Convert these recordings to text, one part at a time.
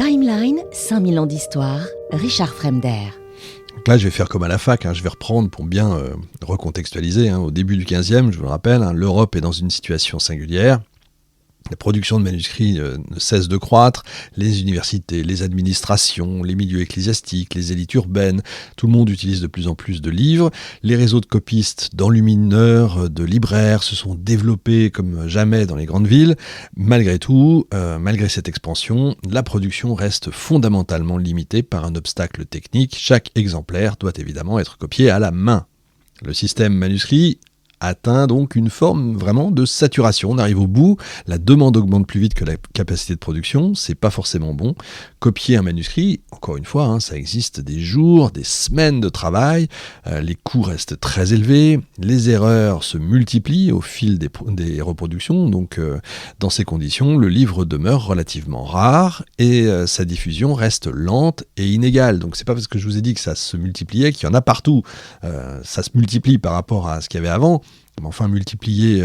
Timeline, 5000 ans d'histoire, Richard Fremder. Donc là, je vais faire comme à la fac, je vais reprendre pour bien recontextualiser. Au début du 15e, je vous le rappelle, l'Europe est dans une situation singulière. La production de manuscrits ne cesse de croître, les universités, les administrations, les milieux ecclésiastiques, les élites urbaines, tout le monde utilise de plus en plus de livres. Les réseaux de copistes, d'enlumineurs, de libraires se sont développés comme jamais dans les grandes villes. Malgré tout, malgré cette expansion, la production reste fondamentalement limitée par un obstacle technique. Chaque exemplaire doit évidemment être copié à la main. Le système manuscrit atteint donc une forme vraiment de saturation. On arrive au bout, la demande augmente plus vite que la capacité de production, c'est pas forcément bon. Copier un manuscrit, encore une fois, ça existe des jours, des semaines de travail, les coûts restent très élevés, les erreurs se multiplient au fil des reproductions, donc dans ces conditions, le livre demeure relativement rare et sa diffusion reste lente et inégale. Donc c'est pas parce que je vous ai dit que ça se multipliait qu'il y en a partout. Ça se multiplie par rapport à ce qu'il y avait avant. Mais enfin, multiplier,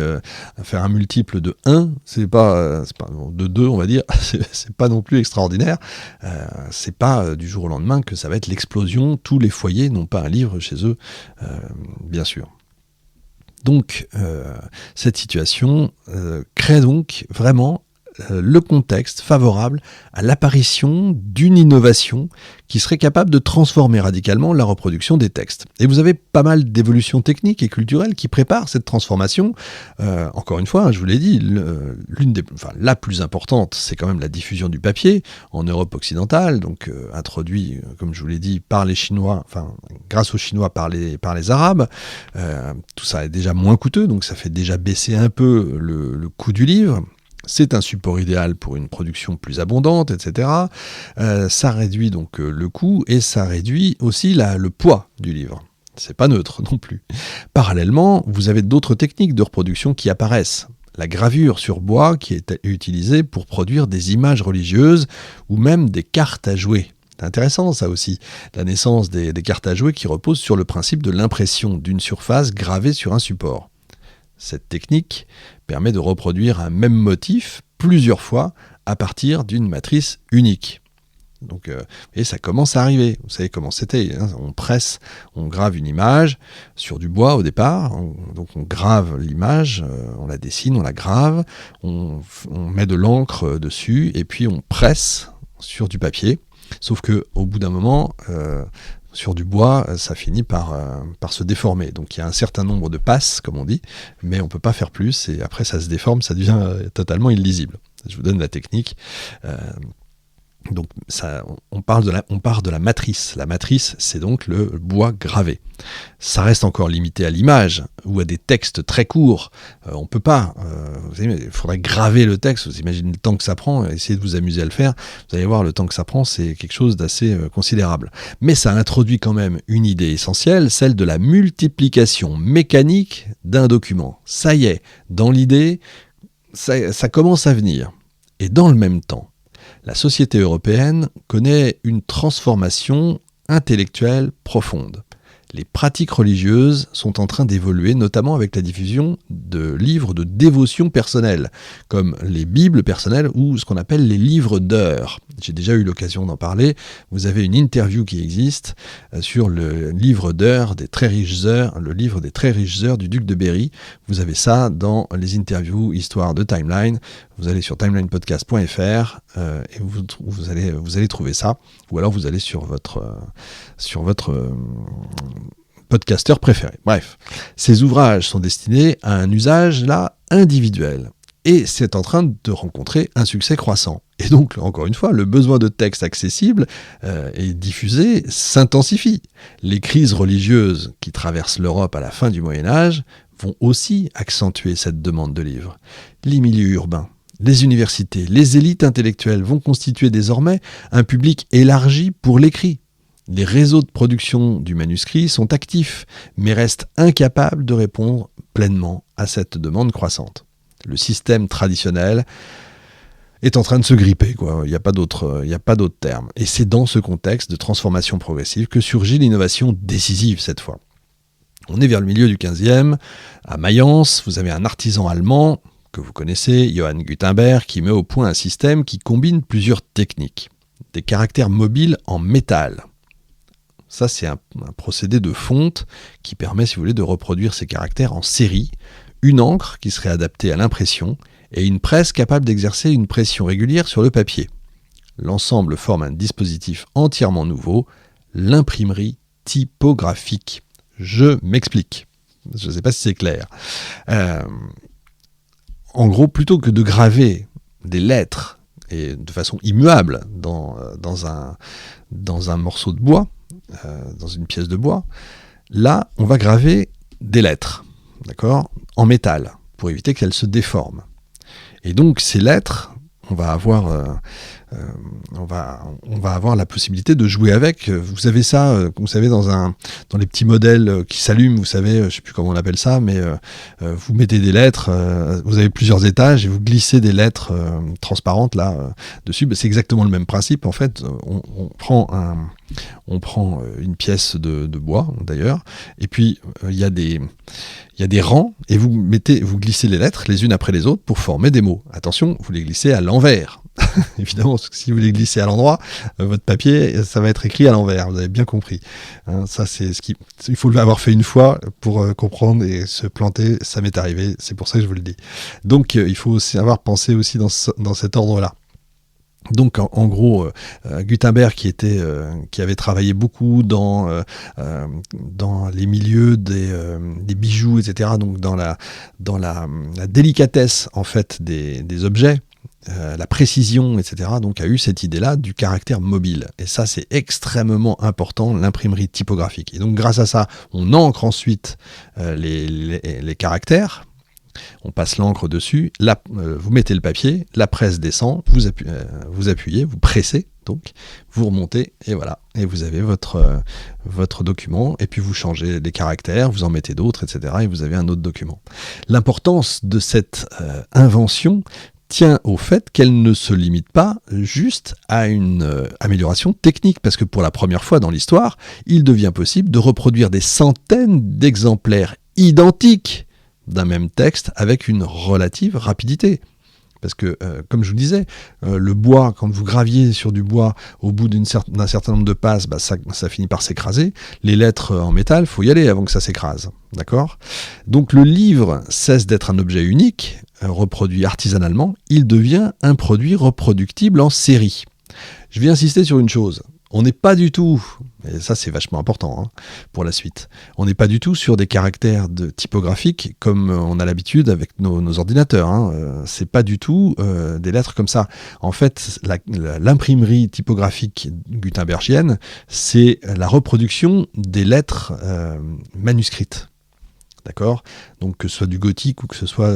faire un multiple de 1, c'est pas de 2, on va dire, c'est pas non plus extraordinaire. C'est pas du jour au lendemain que ça va être l'explosion. Tous les foyers n'ont pas un livre chez eux, bien sûr. Donc, cette situation crée donc vraiment le contexte favorable à l'apparition d'une innovation qui serait capable de transformer radicalement la reproduction des textes. Et vous avez pas mal d'évolutions techniques et culturelles qui préparent cette transformation. Encore une fois, je vous l'ai dit, la plus importante, c'est quand même la diffusion du papier en Europe occidentale, donc introduit, comme je vous l'ai dit, par les Chinois, grâce aux Chinois par les Arabes. Tout ça est déjà moins coûteux, donc ça fait déjà baisser un peu le coût du livre. C'est un support idéal pour une production plus abondante, etc. Ça réduit donc le coût et ça réduit aussi le poids du livre. C'est pas neutre non plus. Parallèlement, vous avez d'autres techniques de reproduction qui apparaissent. La gravure sur bois qui est utilisée pour produire des images religieuses ou même des cartes à jouer. C'est intéressant ça aussi, la naissance des cartes à jouer qui reposent sur le principe de l'impression d'une surface gravée sur un support. Cette technique permet de reproduire un même motif plusieurs fois à partir d'une matrice unique. Donc, et ça commence à arriver. Vous savez comment c'était, on presse, on grave une image sur du bois au départ. Donc on grave l'image, on la dessine, on la grave, on met de l'encre dessus et puis on presse sur du papier. Sauf qu'au bout d'un moment, sur du bois, ça finit par se déformer. Donc il y a un certain nombre de passes, comme on dit, mais on ne peut pas faire plus, et après ça se déforme, ça devient totalement illisible. Je vous donne la technique. Donc on part de la matrice. La matrice, c'est donc le bois gravé. Ça reste encore limité à l'image ou à des textes très courts. On peut pas. Il faudrait graver le texte. Vous imaginez le temps que ça prend. Essayez de vous amuser à le faire. Vous allez voir le temps que ça prend. C'est quelque chose d'assez considérable. Mais ça introduit quand même une idée essentielle, celle de la multiplication mécanique d'un document. Ça y est, dans l'idée, ça commence à venir. Et dans le même temps, la société européenne connaît une transformation intellectuelle profonde. Les pratiques religieuses sont en train d'évoluer, notamment avec la diffusion de livres de dévotion personnelle, comme les Bibles personnelles ou ce qu'on appelle les livres d'heures. J'ai déjà eu l'occasion d'en parler. Vous avez une interview qui existe sur le livre d'heures des très riches heures, le livre des très riches heures du duc de Berry. Vous avez ça dans les interviews Histoire de Timeline. Vous allez sur timelinepodcast.fr et vous allez trouver ça. Ou alors vous allez sur votre podcasteur préféré. Bref, ces ouvrages sont destinés à un usage là individuel. Et c'est en train de rencontrer un succès croissant. Et donc, encore une fois, le besoin de textes accessibles et diffusés s'intensifie. Les crises religieuses qui traversent l'Europe à la fin du Moyen-Âge vont aussi accentuer cette demande de livres. Les milieux urbains, les universités, les élites intellectuelles vont constituer désormais un public élargi pour l'écrit. Les réseaux de production du manuscrit sont actifs, mais restent incapables de répondre pleinement à cette demande croissante. Le système traditionnel est en train de se gripper, Il n'y a pas d'autre terme. Et c'est dans ce contexte de transformation progressive que surgit l'innovation décisive cette fois. On est vers le milieu du 15e. À Mayence, vous avez un artisan allemand que vous connaissez, Johann Gutenberg, qui met au point un système qui combine plusieurs techniques. des caractères mobiles en métal. Ça, c'est un procédé de fonte qui permet, si vous voulez, de reproduire ces caractères en série, une encre qui serait adaptée à l'impression et une presse capable d'exercer une pression régulière sur le papier. L'ensemble forme un dispositif entièrement nouveau, l'imprimerie typographique. Je m'explique. Je ne sais pas si c'est clair. En gros, plutôt que de graver des lettres et de façon immuable dans un morceau de bois, dans une pièce de bois, là, on va graver des lettres, d'accord, en métal, pour éviter qu'elles se déforment. Et donc, ces lettres, on va avoir la possibilité de jouer avec. Vous avez ça, vous savez, dans les petits modèles qui s'allument, vous savez, je ne sais plus comment on appelle ça, mais vous mettez des lettres, vous avez plusieurs étages et vous glissez des lettres transparentes là dessus. C'est exactement le même principe. En fait, on prend une pièce de bois d'ailleurs, et puis il y a des rangs et vous glissez les lettres les unes après les autres pour former des mots. Attention, vous les glissez à l'envers. Évidemment, parce que si vous les glissez à l'endroit, votre papier, ça va être écrit à l'envers. Vous avez bien compris. Ça, c'est il faut l'avoir fait une fois pour comprendre et se planter. Ça m'est arrivé. C'est pour ça que je vous le dis. Donc, il faut aussi avoir pensé aussi dans cet ordre-là. Donc en gros, Gutenberg qui avait travaillé beaucoup dans les milieux des bijoux, etc. Donc dans la délicatesse en fait des objets, la précision, etc. Donc a eu cette idée-là du caractère mobile. Et ça, c'est extrêmement important, l'imprimerie typographique. Et donc grâce à ça, on ancre ensuite les caractères. On passe l'encre dessus, vous mettez le papier, la presse descend, vous appuyez, vous pressez, donc vous remontez, et voilà. Et vous avez votre document, et puis vous changez les caractères, vous en mettez d'autres, etc. Et vous avez un autre document. L'importance de cette invention tient au fait qu'elle ne se limite pas juste à une amélioration technique, parce que pour la première fois dans l'histoire, il devient possible de reproduire des centaines d'exemplaires identiques d'un même texte avec une relative rapidité. Parce que, comme je vous disais, le bois, quand vous graviez sur du bois au bout d'un certain nombre de passes, ça finit par s'écraser. Les lettres en métal, il faut y aller avant que ça s'écrase. D'accord ? Donc le livre cesse d'être un objet unique, reproduit artisanalement, il devient un produit reproductible en série. Je vais insister sur une chose. On n'est pas du tout, et ça c'est vachement important pour la suite, on n'est pas du tout sur des caractères typographiques comme on a l'habitude avec nos ordinateurs. C'est pas du tout des lettres comme ça. En fait, l'imprimerie typographique gutenbergienne, c'est la reproduction des lettres manuscrites. D'accord ? Donc que ce soit du gothique ou que ce soit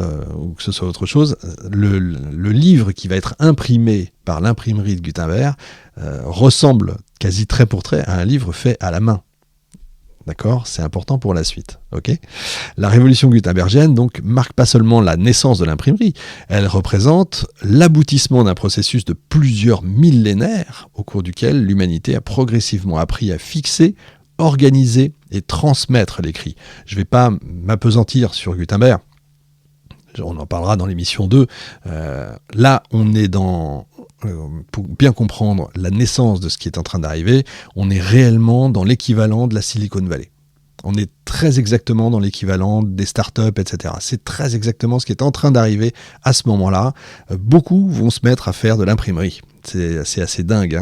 autre chose, le livre qui va être imprimé par l'imprimerie de Gutenberg ressemble quasi trait pour trait à un livre fait à la main. D'accord ? C'est important pour la suite. Okay ? La révolution gutenbergienne donc marque pas seulement la naissance de l'imprimerie, elle représente l'aboutissement d'un processus de plusieurs millénaires au cours duquel l'humanité a progressivement appris à fixer, organiser et transmettre l'écrit. Je ne vais pas m'appesantir sur Gutenberg, on en parlera dans l'émission 2. Là, on est pour bien comprendre la naissance de ce qui est en train d'arriver, on est réellement dans l'équivalent de la Silicon Valley. On est très exactement dans l'équivalent des startups, etc. C'est très exactement ce qui est en train d'arriver à ce moment-là. Beaucoup vont se mettre à faire de l'imprimerie. C'est assez dingue.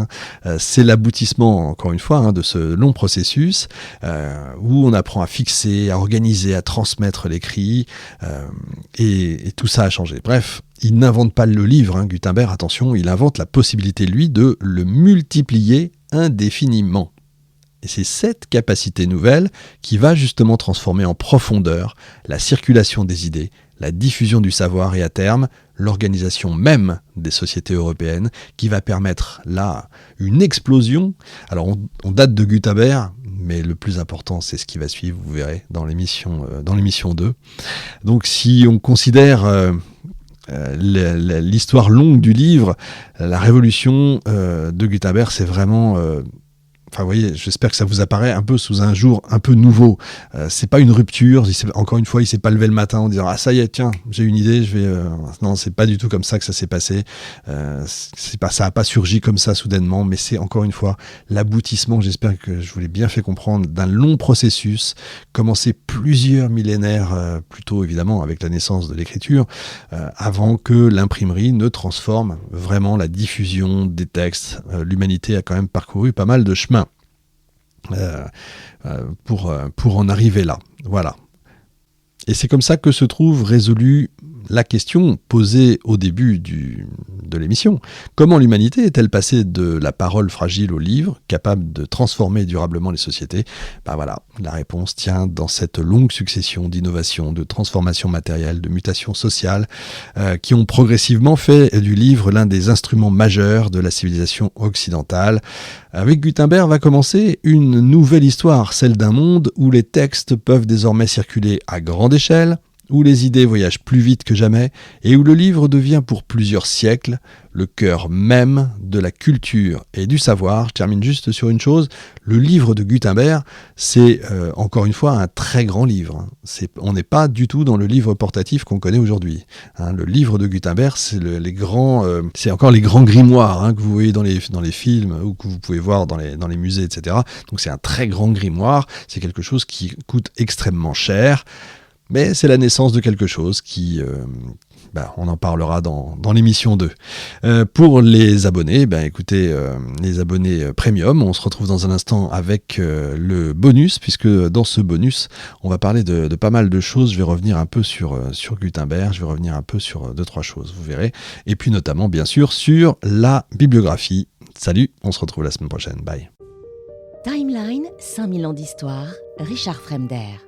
C'est l'aboutissement, encore une fois, de ce long processus où on apprend à fixer, à organiser, à transmettre l'écrit et tout ça a changé. Bref, il n'invente pas le livre, Gutenberg, attention, il invente la possibilité, lui, de le multiplier indéfiniment. Et c'est cette capacité nouvelle qui va justement transformer en profondeur la circulation des idées, la diffusion du savoir et à terme, l'organisation même des sociétés européennes qui va permettre là une explosion. Alors on date de Gutenberg, mais le plus important c'est ce qui va suivre, vous verrez, dans l'émission 2. Donc si on considère l'histoire longue du livre, la révolution de Gutenberg, c'est vraiment Enfin, vous voyez, j'espère que ça vous apparaît un peu sous un jour un peu nouveau. C'est pas une rupture. Encore une fois, il s'est pas levé le matin en disant ah ça y est, tiens, j'ai une idée, je vais. Non, c'est pas du tout comme ça que ça s'est passé. Ça a pas surgi comme ça soudainement, mais c'est encore une fois l'aboutissement. J'espère que je vous l'ai bien fait comprendre d'un long processus, commencé plusieurs millénaires plus tôt évidemment avec la naissance de l'écriture, avant que l'imprimerie ne transforme vraiment la diffusion des textes. L'humanité a quand même parcouru pas mal de chemin. Pour en arriver là. Voilà. Et c'est comme ça que se trouve résolue la question posée au début de l'émission. Comment l'humanité est-elle passée de la parole fragile au livre, capable de transformer durablement les sociétés ? Voilà, la réponse tient dans cette longue succession d'innovations, de transformations matérielles, de mutations sociales, qui ont progressivement fait du livre l'un des instruments majeurs de la civilisation occidentale. Avec Gutenberg va commencer une nouvelle histoire, celle d'un monde où les textes peuvent désormais circuler à grande échelle, où les idées voyagent plus vite que jamais et où le livre devient pour plusieurs siècles le cœur même de la culture et du savoir. Je termine juste sur une chose, le livre de Gutenberg, c'est encore une fois un très grand livre. On n'est pas du tout dans le livre portatif qu'on connaît aujourd'hui. Le livre de Gutenberg, c'est c'est encore les grands grimoires que vous voyez dans les films ou que vous pouvez voir dans les musées, etc. Donc c'est un très grand grimoire, c'est quelque chose qui coûte extrêmement cher. Mais c'est la naissance de quelque chose qui, on en parlera dans l'émission 2. Pour les abonnés, écoutez, les abonnés premium, on se retrouve dans un instant avec le bonus, puisque dans ce bonus, on va parler de pas mal de choses. Je vais revenir un peu sur Gutenberg, je vais revenir un peu sur 2-3 choses, vous verrez. Et puis notamment, bien sûr, sur la bibliographie. Salut, on se retrouve la semaine prochaine. Bye. Timeline, 5000 ans d'histoire, Richard Fremder.